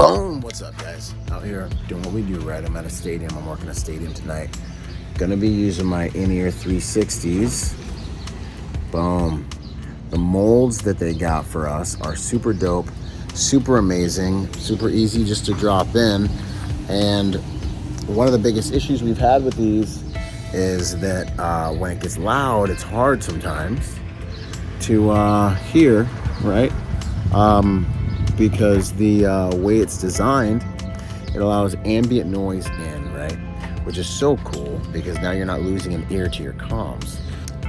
Boom! What's up, guys? Out here doing what we do, right? I'm at a stadium. I'm working a stadium tonight. Gonna be using my in-ear 360s. Boom. The molds that they got for us are super dope, super amazing, super easy just to drop in. And one of the biggest issues we've had with these is that when it gets loud, it's hard sometimes to hear, right? Because the way it's designed, it allows ambient noise in, right? Which is so cool because now you're not losing an ear to your comms.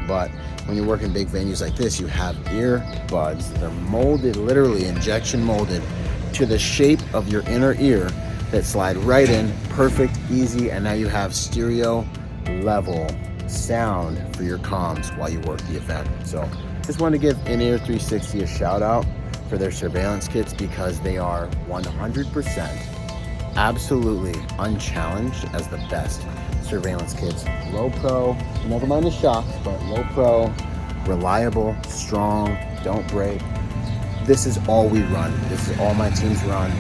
But when you work in big venues like this, you have earbuds that are molded, literally injection molded to the shape of your inner ear that slide right in, perfect, easy, and now you have stereo level sound for your comms while you work the event. So just wanted to give In-Ear 360 a shout out for their surveillance kits because they are 100% absolutely unchallenged as the best surveillance kits. Low pro, never mind the shocks, but low pro, reliable, strong, don't break. This is all we run. This is all my teams run.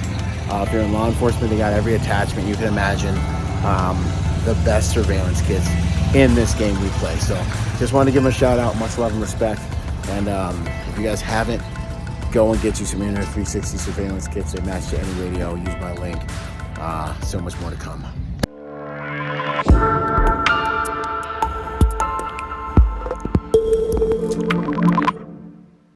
If you're in law enforcement, they got every attachment you can imagine. The best surveillance kits in this game we play. So just wanted to give them a shout out. Much love and respect. And if you guys haven't, go and get you some In-Ear 360 surveillance kits. They match to any radio. Use my link. So much more to come.